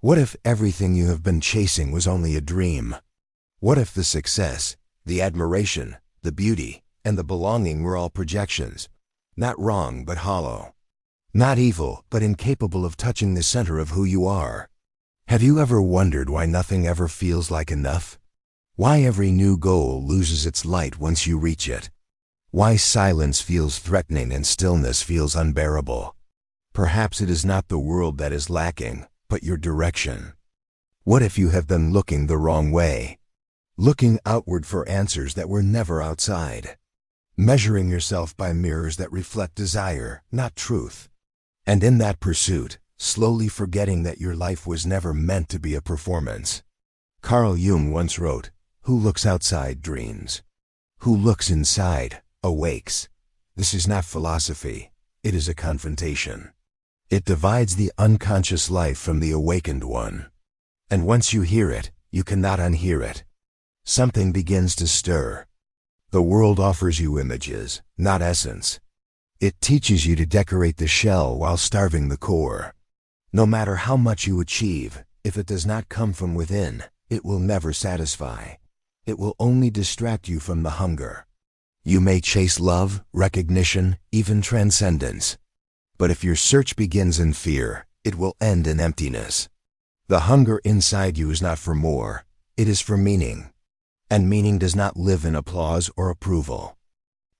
What if everything you have been chasing was only a dream? What if the success, the admiration, the beauty, and the belonging were all projections? Not wrong, but hollow. Not evil, but incapable of touching the center of who you are. Have you ever wondered why nothing ever feels like enough? Why every new goal loses its light once you reach it? Why silence feels threatening and stillness feels unbearable? Perhaps it is not the world that is lacking, but your direction. What if you have been looking the wrong way? Looking outward for answers that were never outside. Measuring yourself by mirrors that reflect desire, not truth. And in that pursuit, slowly forgetting that your life was never meant to be a performance. Carl Jung once wrote, "Who looks outside dreams. Who looks inside awakes." This is not philosophy, it is a confrontation. It divides the unconscious life from the awakened one. And once you hear it, you cannot unhear it. Something begins to stir. The world offers you images, not essence. It teaches you to decorate the shell while starving the core. No matter how much you achieve, if it does not come from within, it will never satisfy. It will only distract you from the hunger. You may chase love, recognition, even transcendence. But if your search begins in fear, it will end in emptiness. The hunger inside you is not for more, it is for meaning. And meaning does not live in applause or approval.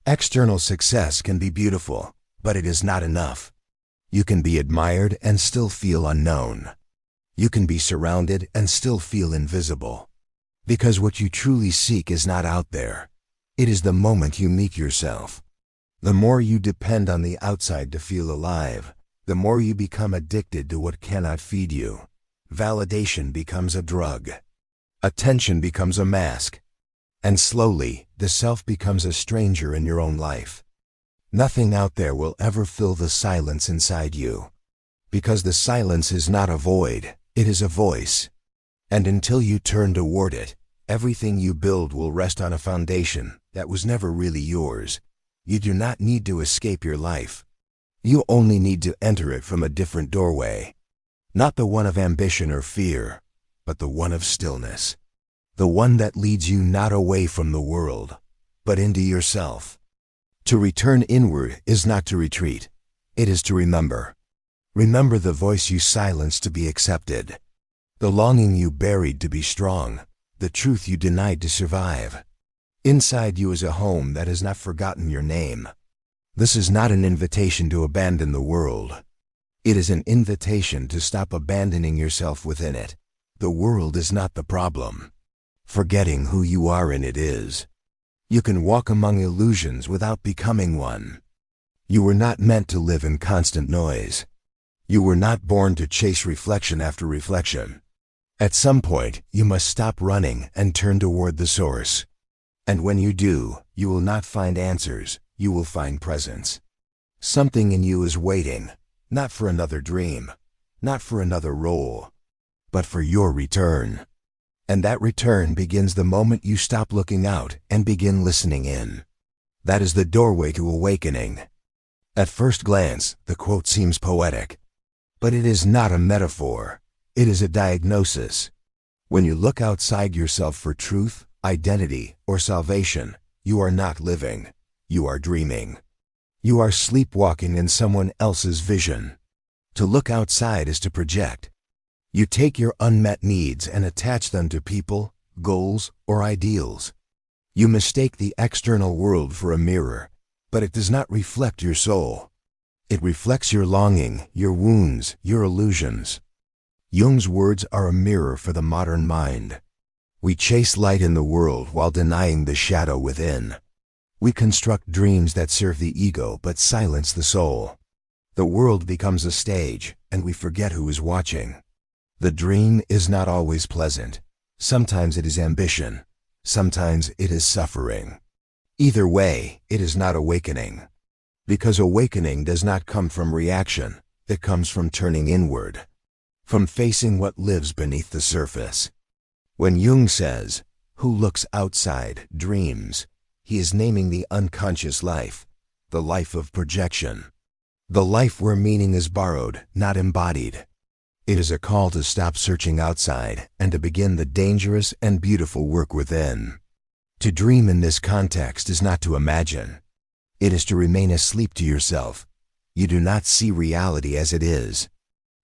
External success can be beautiful, but it is not enough. You can be admired and still feel unknown. You can be surrounded and still feel invisible. Because what you truly seek is not out there. It is the moment you meet yourself. The more you depend on the outside to feel alive, the more you become addicted to what cannot feed you. Validation becomes a drug. Attention becomes a mask. And slowly, the self becomes a stranger in your own life. Nothing out there will ever fill the silence inside you. Because the silence is not a void, it is a voice. And until you turn toward it, everything you build will rest on a foundation that was never really yours. You do not need to escape your life. You only need to enter it from a different doorway. Not the one of ambition or fear, but the one of stillness. The one that leads you not away from the world, but into yourself. To return inward is not to retreat. It is to remember. Remember the voice you silenced to be accepted. The longing you buried to be strong. The truth you denied to survive. Inside you is a home that has not forgotten your name. This is not an invitation to abandon the world. It is an invitation to stop abandoning yourself within it. The world is not the problem. Forgetting who you are in it is. You can walk among illusions without becoming one. You were not meant to live in constant noise. You were not born to chase reflection after reflection. At some point, you must stop running and turn toward the source. And when you do, you will not find answers, you will find presence. Something in you is waiting, not for another dream, not for another role, but for your return. And that return begins the moment you stop looking out and begin listening in. That is the doorway to awakening. At first glance, the quote seems poetic. But it is not a metaphor, it is a diagnosis. When you look outside yourself for truth, identity, or salvation, you are not living, you are dreaming. You are sleepwalking in someone else's vision. To look outside is to project. You take your unmet needs and attach them to people, goals, or ideals. You mistake the external world for a mirror, but it does not reflect your soul. It reflects your longing, your wounds, your illusions. Jung's words are a mirror for the modern mind. We chase light in the world while denying the shadow within. We construct dreams that serve the ego but silence the soul. The world becomes a stage, and we forget who is watching. The dream is not always pleasant. Sometimes it is ambition. Sometimes it is suffering. Either way, it is not awakening. Because awakening does not come from reaction. It comes from turning inward. From facing what lives beneath the surface. When Jung says, "Who looks outside dreams," he is naming the unconscious life, the life of projection. The life where meaning is borrowed, not embodied. It is a call to stop searching outside and to begin the dangerous and beautiful work within. To dream in this context is not to imagine. It is to remain asleep to yourself. You do not see reality as it is.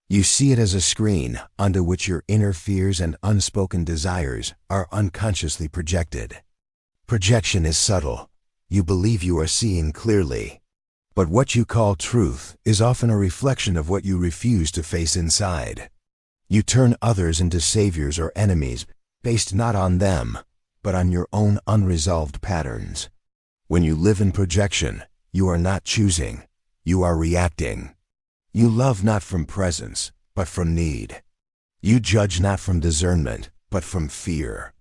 You see it as a screen onto which your inner fears and unspoken desires are unconsciously projected. Projection is subtle. You believe you are seeing clearly. But what you call truth is often a reflection of what you refuse to face inside. You turn others into saviors or enemies based not on them, but on your own unresolved patterns. When you live in projection, you are not choosing, you are reacting. You love not from presence, but from need. You judge not from discernment, but from fear.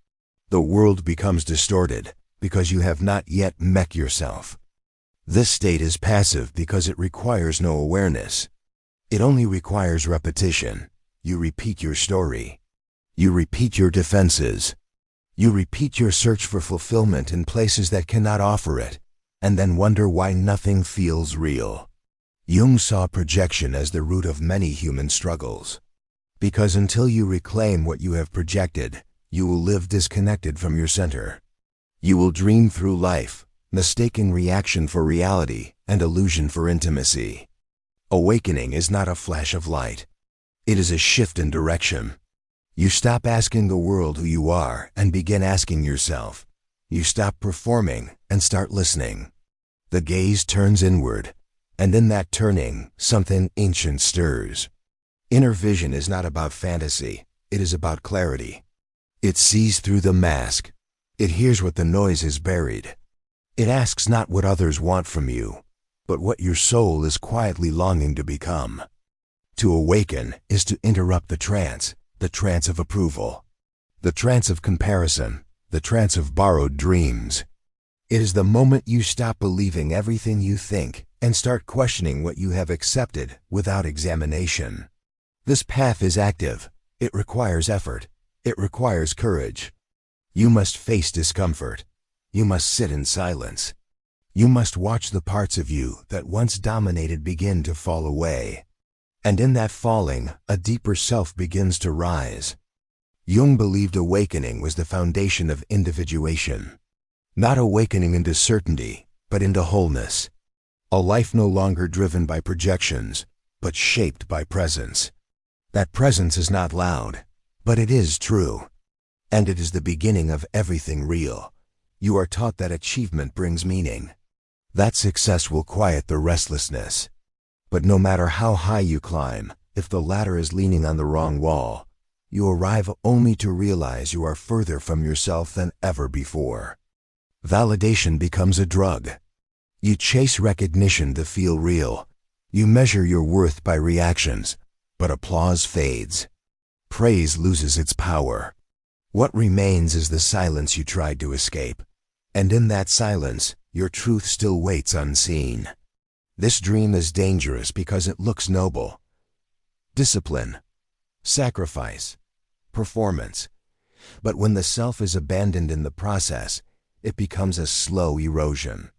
The world becomes distorted because you have not yet met yourself. This state is passive because it requires no awareness. It only requires repetition. You repeat your story. You repeat your defenses. You repeat your search for fulfillment in places that cannot offer it, and then wonder why nothing feels real. Jung saw projection as the root of many human struggles. Because until you reclaim what you have projected, you will live disconnected from your center. You will dream through life, mistaking reaction for reality and illusion for intimacy. Awakening is not a flash of light. It is a shift in direction. You stop asking the world who you are and begin asking yourself. You stop performing and start listening. The gaze turns inward, and in that turning, something ancient stirs. Inner vision is not about fantasy, it is about clarity. It sees through the mask. It hears what the noise is buried. It asks not what others want from you, but what your soul is quietly longing to become. To awaken is to interrupt the trance of approval, the trance of comparison, the trance of borrowed dreams. It is the moment you stop believing everything you think and start questioning what you have accepted without examination. This path is active. It requires effort. It requires courage. You must face discomfort. You must sit in silence. You must watch the parts of you that once dominated begin to fall away. And in that falling, a deeper self begins to rise. Jung believed awakening was the foundation of individuation. Not awakening into certainty, but into wholeness. A life no longer driven by projections, but shaped by presence. That presence is not loud, but it is true. And it is the beginning of everything real. You are taught that achievement brings meaning. That success will quiet the restlessness. But no matter how high you climb, if the ladder is leaning on the wrong wall, you arrive only to realize you are further from yourself than ever before. Validation becomes a drug. You chase recognition to feel real. You measure your worth by reactions, but applause fades. Praise loses its power. What remains is the silence you tried to escape. And in that silence, your truth still waits unseen. This dream is dangerous because it looks noble. Discipline, sacrifice, performance. But when the self is abandoned in the process, it becomes a slow erosion.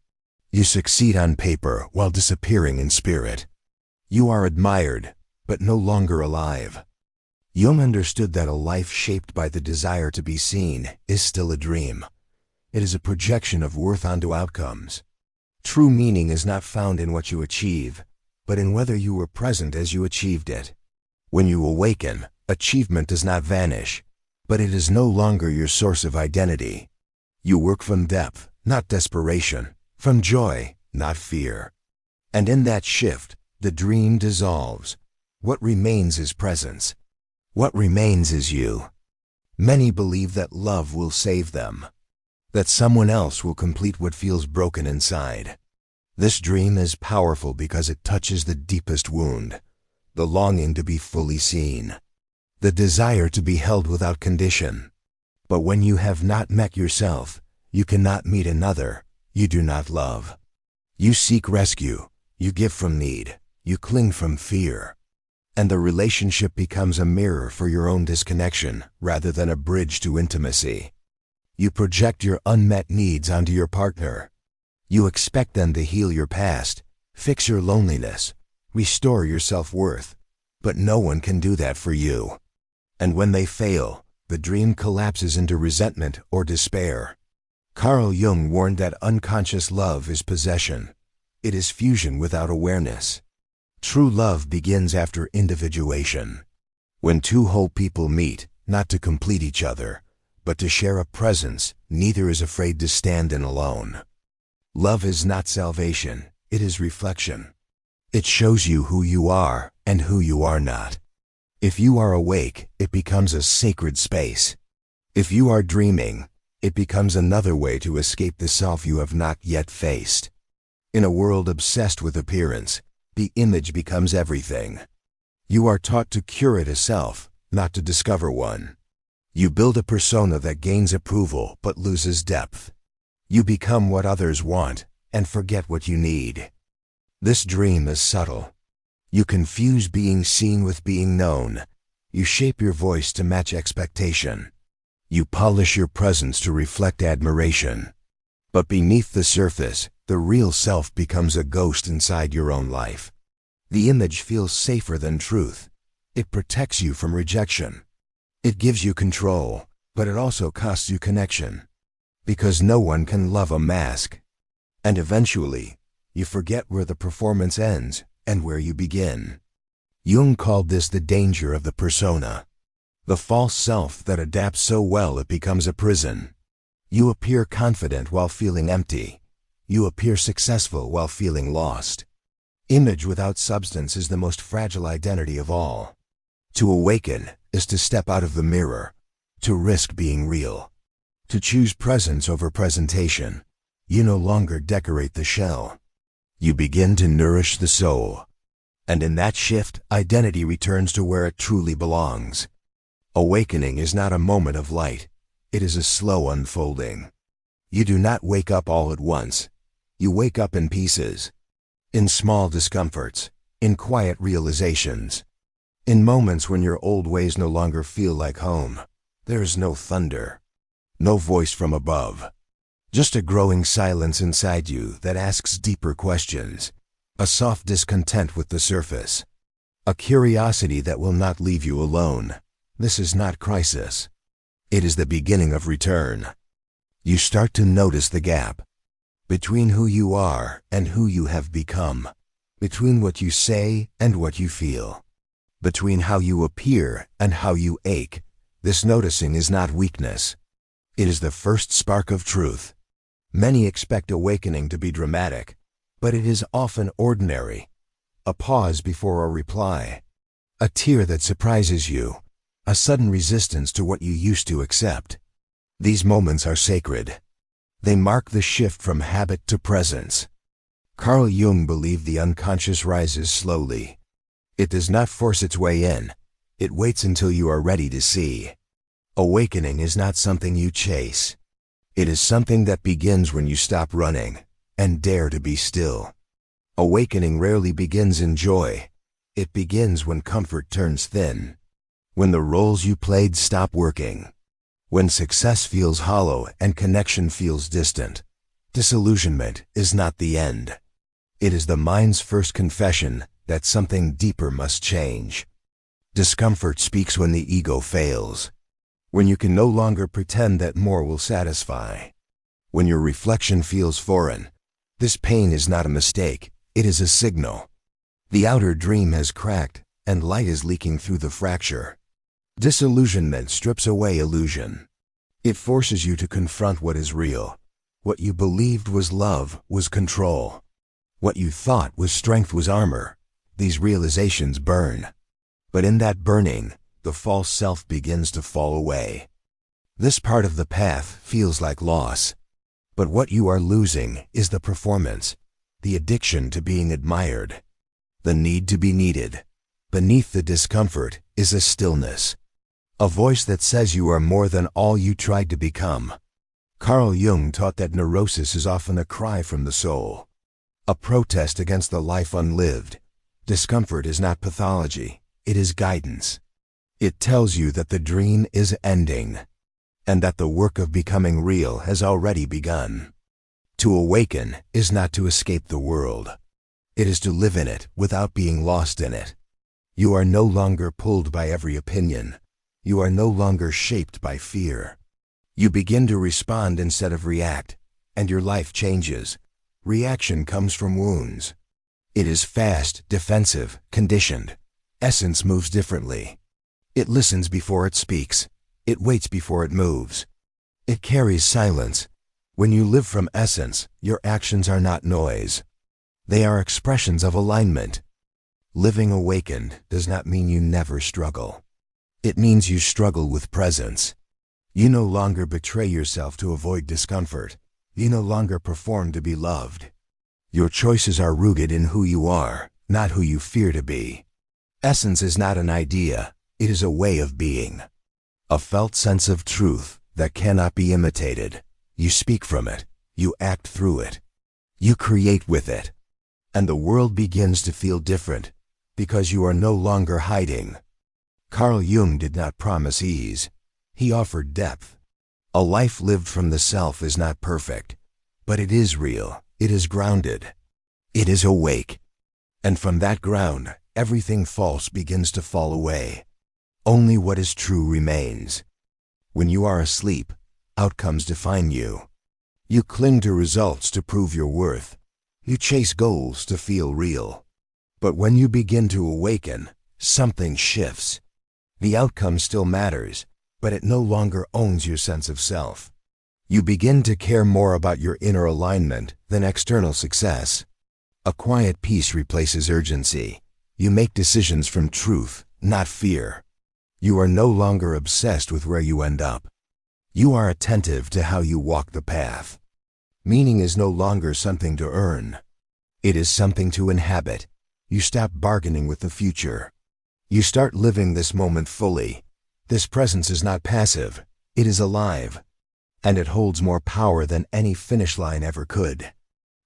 You succeed on paper while disappearing in spirit. You are admired, but no longer alive. Jung understood that a life shaped by the desire to be seen is still a dream. It is a projection of worth onto outcomes. True meaning is not found in what you achieve, but in whether you were present as you achieved it. When you awaken, achievement does not vanish, but it is no longer your source of identity. You work from depth, not desperation, from joy, not fear. And in that shift, the dream dissolves. What remains is presence. What remains is you. Many believe that love will save them, that someone else will complete what feels broken inside. This dream is powerful because it touches the deepest wound, the longing to be fully seen, the desire to be held without condition. But when you have not met yourself, you cannot meet another. You do not love. You seek rescue. You give from need. You cling from fear. And the relationship becomes a mirror for your own disconnection rather than a bridge to intimacy. You project your unmet needs onto your partner. You expect them to heal your past, fix your loneliness, restore your self-worth. But no one can do that for you. And when they fail, the dream collapses into resentment or despair. Carl Jung warned that unconscious love is possession. It is fusion without awareness. True love begins after individuation. When two whole people meet, not to complete each other, but to share a presence, neither is afraid to stand in alone. Love is not salvation, it is reflection. It shows you who you are and who you are not. If you are awake, it becomes a sacred space. If you are dreaming, it becomes another way to escape the self you have not yet faced. In a world obsessed with appearance, the image becomes everything. You are taught to curate a self, not to discover one. You build a persona that gains approval but loses depth. You become what others want and forget what you need. This dream is subtle. You confuse being seen with being known. You shape your voice to match expectation. You polish your presence to reflect admiration. But beneath the surface, the real self becomes a ghost inside your own life. The image feels safer than truth. It protects you from rejection. It gives you control, but it also costs you connection. Because no one can love a mask. And eventually, you forget where the performance ends and where you begin. Jung called this the danger of the persona. The false self that adapts so well it becomes a prison. You appear confident while feeling empty. You appear successful while feeling lost. Image without substance is the most fragile identity of all. To awaken is to step out of the mirror, to risk being real, to choose presence over presentation. You no longer decorate the shell. You begin to nourish the soul. And in that shift, identity returns to where it truly belongs. Awakening is not a moment of light. It is a slow unfolding. You do not wake up all at once. You wake up in pieces. In small discomforts. In quiet realizations. In moments when your old ways no longer feel like home. There is no thunder. No voice from above. Just a growing silence inside you that asks deeper questions. A soft discontent with the surface. A curiosity that will not leave you alone. This is not crisis. It is the beginning of return. You start to notice the gap between who you are and who you have become, between what you say and what you feel, between how you appear and how you ache. This noticing is not weakness. It is the first spark of truth. Many expect awakening to be dramatic, but it is often ordinary. A pause before a reply, a tear that surprises you, a sudden resistance to what you used to accept. These moments are sacred. They mark the shift from habit to presence. Carl Jung believed the unconscious rises slowly. It does not force its way in. It waits until you are ready to see. Awakening is not something you chase. It is something that begins when you stop running and dare to be still. Awakening rarely begins in joy. It begins when comfort turns thin. When the roles you played stop working. When success feels hollow and connection feels distant. Disillusionment is not the end. It is the mind's first confession that something deeper must change. Discomfort speaks when the ego fails. When you can no longer pretend that more will satisfy. When your reflection feels foreign. This pain is not a mistake, it is a signal. The outer dream has cracked, and light is leaking through the fracture. Disillusionment strips away illusion. It forces you to confront what is real. What you believed was love was control. What you thought was strength was armor. These realizations burn. But in that burning, the false self begins to fall away. This part of the path feels like loss. But what you are losing is the performance, the addiction to being admired, the need to be needed. Beneath the discomfort is a stillness. A voice that says you are more than all you tried to become. Carl Jung taught that neurosis is often a cry from the soul, a protest against the life unlived. Discomfort is not pathology, it is guidance. It tells you that the dream is ending, and that the work of becoming real has already begun. To awaken is not to escape the world. It is to live in it without being lost in it. You are no longer pulled by every opinion. You are no longer shaped by fear. You begin to respond instead of react, and your life changes. Reaction comes from wounds. It is fast, defensive, conditioned. Essence moves differently. It listens before it speaks. It waits before it moves. It carries silence. When you live from essence, your actions are not noise. They are expressions of alignment. Living awakened does not mean you never struggle. It means you struggle with presence. You no longer betray yourself to avoid discomfort. You no longer perform to be loved. Your choices are rooted in who you are, not who you fear to be. Essence is not an idea, it is a way of being. A felt sense of truth that cannot be imitated. You speak from it, you act through it, you create with it. And the world begins to feel different, because you are no longer hiding. Carl Jung did not promise ease. He offered depth. A life lived from the self is not perfect, but it is real, it is grounded, it is awake. And from that ground, everything false begins to fall away. Only what is true remains. When you are asleep, outcomes define you. You cling to results to prove your worth. You chase goals to feel real. But when you begin to awaken, something shifts. The outcome still matters, but it no longer owns your sense of self. You begin to care more about your inner alignment than external success. A quiet peace replaces urgency. You make decisions from truth, not fear. You are no longer obsessed with where you end up. You are attentive to how you walk the path. Meaning is no longer something to earn. It is something to inhabit. You stop bargaining with the future. You start living this moment fully. This presence is not passive, it is alive. And it holds more power than any finish line ever could.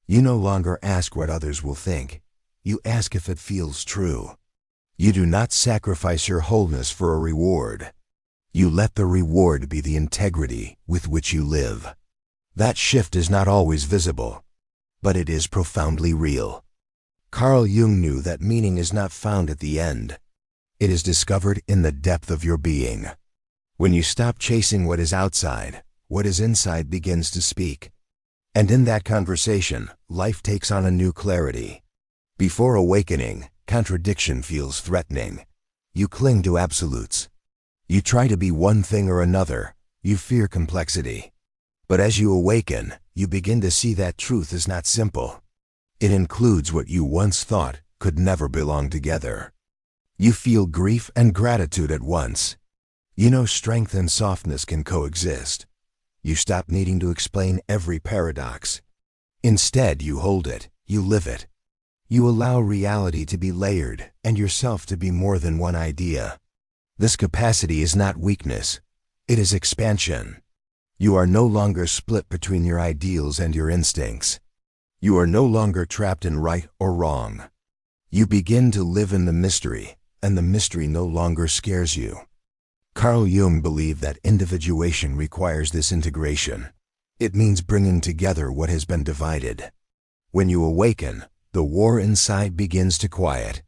You no longer ask what others will think. You ask if it feels true. You do not sacrifice your wholeness for a reward. You let the reward be the integrity with which you live. That shift is not always visible, but it is profoundly real. Carl Jung knew that meaning is not found at the end. It is discovered in the depth of your being. When you stop chasing what is outside, what is inside begins to speak. And in that conversation, life takes on a new clarity. Before awakening, contradiction feels threatening. You cling to absolutes. You try to be one thing or another. You fear complexity. But as you awaken, you begin to see that truth is not simple. It includes what you once thought could never belong together. You feel grief and gratitude at once. You know strength and softness can coexist. You stop needing to explain every paradox. Instead, you hold it, you live it. You allow reality to be layered and yourself to be more than one idea. This capacity is not weakness, it is expansion. You are no longer split between your ideals and your instincts. You are no longer trapped in right or wrong. You begin to live in the mystery, and the mystery no longer scares you. Carl Jung believed that individuation requires this integration. It means bringing together what has been divided. When you awaken, the war inside begins to quiet.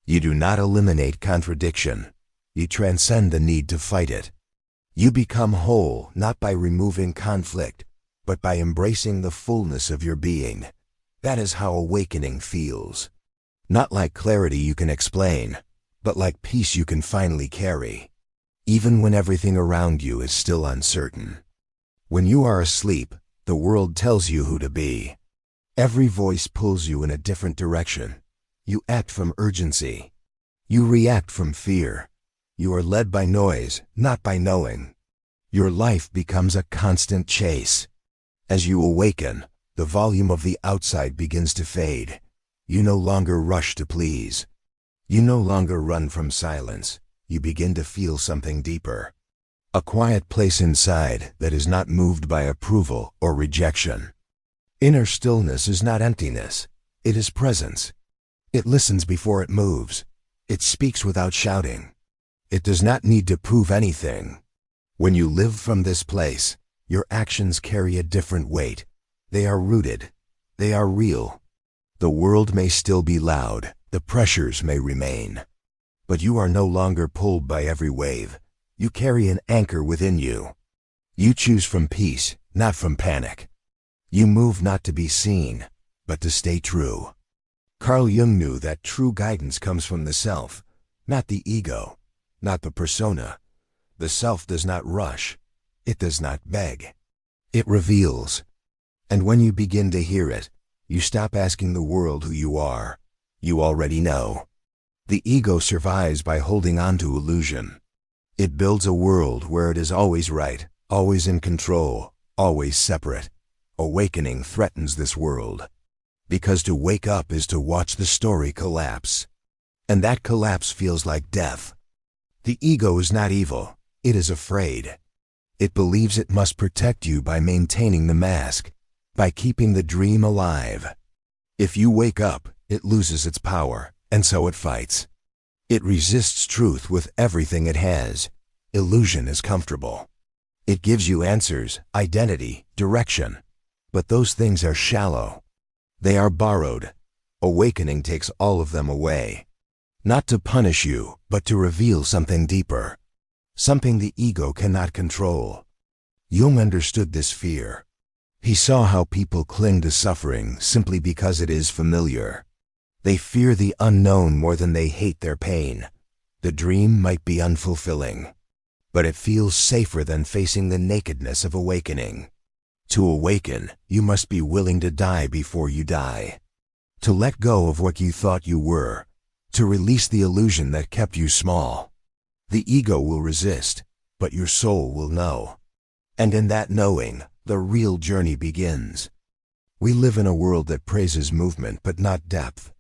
You do not eliminate contradiction. You transcend the need to fight it. You become whole not by removing conflict, but by embracing the fullness of your being. That is how awakening feels. Not like clarity you can explain, but like peace you can finally carry, even when everything around you is still uncertain. When you are asleep, the world tells you who to be. Every voice pulls you in a different direction. You act from urgency. You react from fear. You are led by noise, not by knowing. Your life becomes a constant chase. As you awaken, the volume of the outside begins to fade. You no longer rush to please. You no longer run from silence. You begin to feel something deeper. A quiet place inside that is not moved by approval or rejection. Inner stillness is not emptiness. It is presence. It listens before it moves. It speaks without shouting. It does not need to prove anything. When you live from this place, your actions carry a different weight. They are rooted. They are real. The world may still be loud. The pressures may remain. But you are no longer pulled by every wave. You carry an anchor within you. You choose from peace, not from panic. You move not to be seen, but to stay true. Carl Jung knew that true guidance comes from the self, not the ego, not the persona. The self does not rush. It does not beg. It reveals. And when you begin to hear it, you stop asking the world who you are. You already know. The ego survives by holding on to illusion. It builds a world where it is always right, always in control, always separate. Awakening threatens this world. Because to wake up is to watch the story collapse. And that collapse feels like death. The ego is not evil. It is afraid. It believes it must protect you by maintaining the mask, by keeping the dream alive. If you wake up, it loses its power, and so it fights. It resists truth with everything it has. Illusion is comfortable. It gives you answers, identity, direction. But those things are shallow. They are borrowed. Awakening takes all of them away. Not to punish you, but to reveal something deeper. Something the ego cannot control. Jung understood this fear. He saw how people cling to suffering simply because it is familiar. They fear the unknown more than they hate their pain. The dream might be unfulfilling, but it feels safer than facing the nakedness of awakening. To awaken, you must be willing to die before you die. To let go of what you thought you were. To release the illusion that kept you small. The ego will resist, but your soul will know. And in that knowing, the real journey begins. We live in a world that praises movement but not depth.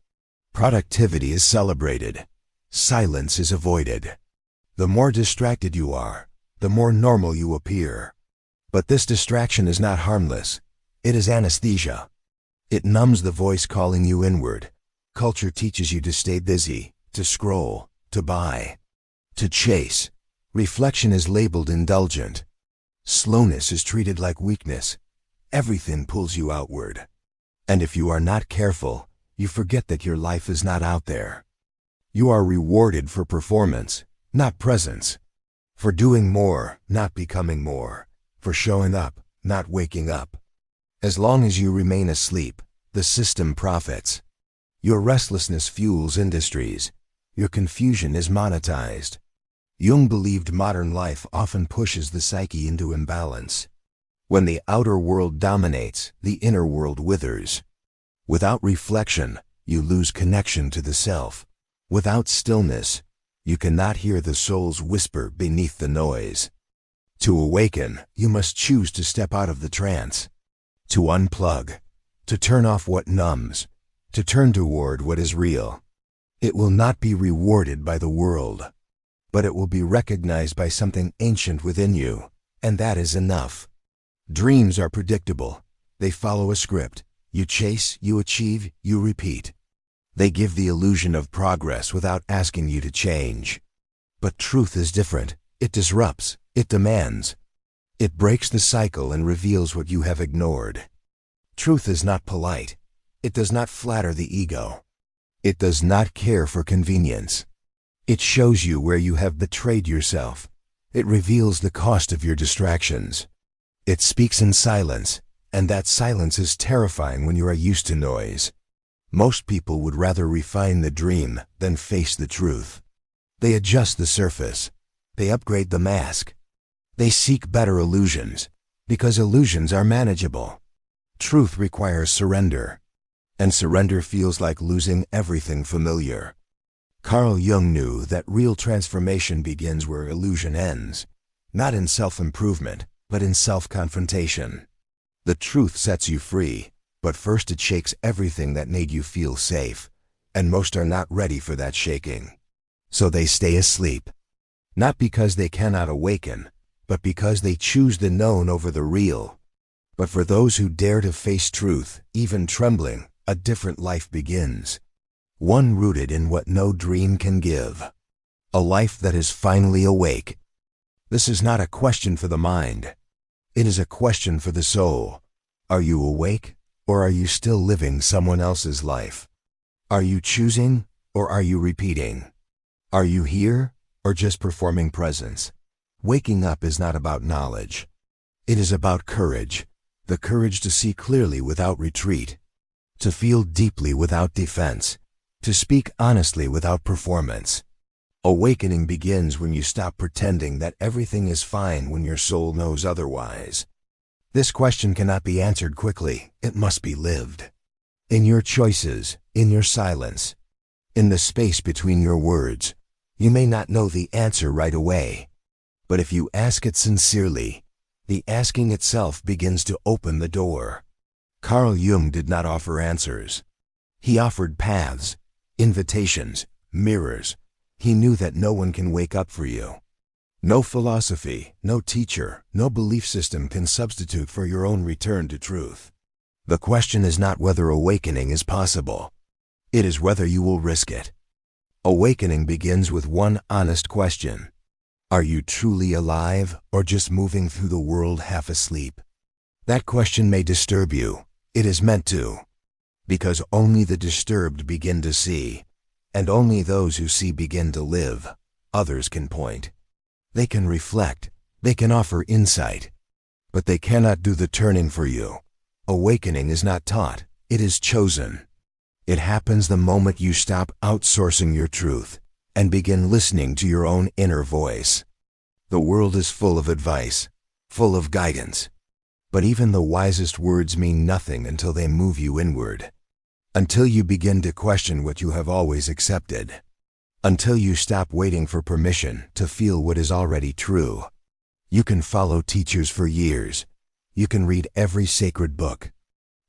Productivity is celebrated. Silence is avoided. The more distracted you are, the more normal you appear. But this distraction is not harmless. It is anesthesia. It numbs the voice calling you inward. Culture teaches you to stay busy, to scroll, to buy, to chase. Reflection is labeled indulgent. Slowness is treated like weakness. Everything pulls you outward. And if you are not careful, you forget that your life is not out there. You are rewarded for performance, not presence. For doing more, not becoming more. For showing up, not waking up. As long as you remain asleep, the system profits. Your restlessness fuels industries. Your confusion is monetized. Jung believed modern life often pushes the psyche into imbalance. When the outer world dominates, the inner world withers. Without reflection, you lose connection to the self. Without stillness, you cannot hear the soul's whisper beneath the noise. To awaken, you must choose to step out of the trance, to unplug, to turn off what numbs, to turn toward what is real. It will not be rewarded by the world, but it will be recognized by something ancient within you, and that is enough. Dreams are predictable. They follow a script. You chase, you achieve, you repeat. They give the illusion of progress without asking you to change. But truth is different. It disrupts. It demands. It breaks the cycle and reveals what you have ignored. Truth is not polite. It does not flatter the ego. It does not care for convenience. It shows you where you have betrayed yourself. It reveals the cost of your distractions. It speaks in silence, and that silence is terrifying when you are used to noise. Most people would rather refine the dream than face the truth. They adjust the surface. They upgrade the mask. They seek better illusions, because illusions are manageable. Truth requires surrender, and surrender feels like losing everything familiar. Carl Jung knew that real transformation begins where illusion ends, not in self-improvement, but in self-confrontation. The truth sets you free, but first it shakes everything that made you feel safe, and most are not ready for that shaking. So they stay asleep, not because they cannot awaken, but because they choose the known over the real. But for those who dare to face truth, even trembling, a different life begins. One rooted in what no dream can give. A life that is finally awake. This is not a question for the mind. It is a question for the soul. Are you awake, or are you still living someone else's life? Are you choosing, or are you repeating? Are you here, or just performing presence? Waking up is not about knowledge. It is about courage. The courage to see clearly without retreat, to feel deeply without defense, to speak honestly without performance. Awakening begins when you stop pretending that everything is fine when your soul knows otherwise. This question cannot be answered quickly. It must be lived. In your choices, in your silence, in the space between your words. You may not know the answer right away, but if you ask it sincerely, the asking itself begins to open the door. Carl Jung did not offer answers. He offered paths, invitations, mirrors. He knew that no one can wake up for you. No philosophy, no teacher, no belief system can substitute for your own return to truth. The question is not whether awakening is possible. It is whether you will risk it. Awakening begins with one honest question. Are you truly alive, or just moving through the world half asleep? That question may disturb you. It is meant to. Because only the disturbed begin to see, and only those who see begin to live. Others can point. They can reflect. They can offer insight. But they cannot do the turning for you. Awakening is not taught. It is chosen. It happens the moment you stop outsourcing your truth and begin listening to your own inner voice. The world is full of advice, full of guidance. But even the wisest words mean nothing until they move you inward. Until you begin to question what you have always accepted. Until you stop waiting for permission to feel what is already true. You can follow teachers for years. You can read every sacred book.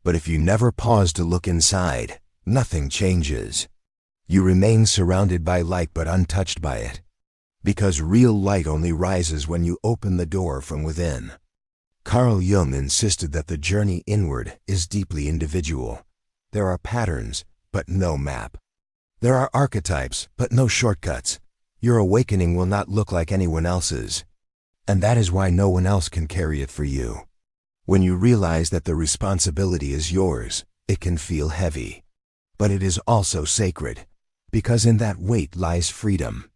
But if you never pause to look inside, nothing changes. You remain surrounded by light but untouched by it. Because real light only rises when you open the door from within. Carl Jung insisted that the journey inward is deeply individual. There are patterns, but no map. There are archetypes, but no shortcuts. Your awakening will not look like anyone else's. And that is why no one else can carry it for you. When you realize that the responsibility is yours, it can feel heavy. But it is also sacred, because in that weight lies freedom.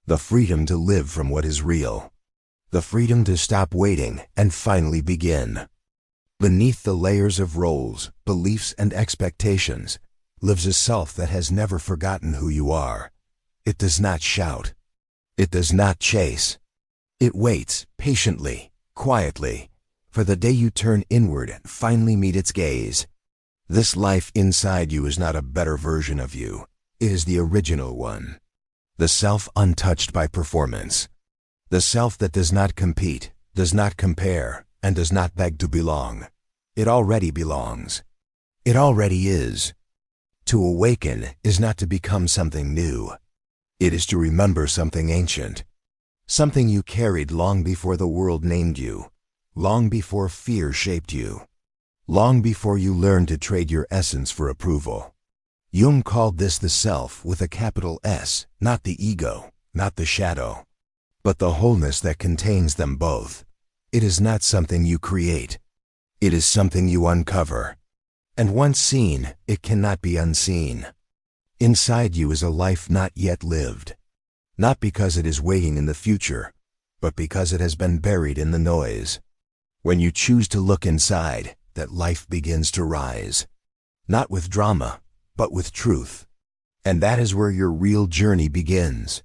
The freedom to live from what is real. The freedom to stop waiting and finally begin. Beneath the layers of roles, beliefs, and expectations lives a self that has never forgotten who you are. It does not shout. It does not chase. It waits patiently, quietly, for the day you turn inward and finally meet its gaze. This life inside you is not a better version of you. It is the original one. The self untouched by performance. The self that does not compete, does not compare, and does not beg to belong. It already belongs. It already is. To awaken is not to become something new. It is to remember something ancient. Something you carried long before the world named you. Long before fear shaped you. Long before you learned to trade your essence for approval. Jung called this the self with a capital S, not the ego, not the shadow, but the wholeness that contains them both. It is not something you create. It is something you uncover. And once seen, it cannot be unseen. Inside you is a life not yet lived. Not because it is waiting in the future, but because it has been buried in the noise. When you choose to look inside, that life begins to rise. Not with drama, but with truth. And that is where your real journey begins.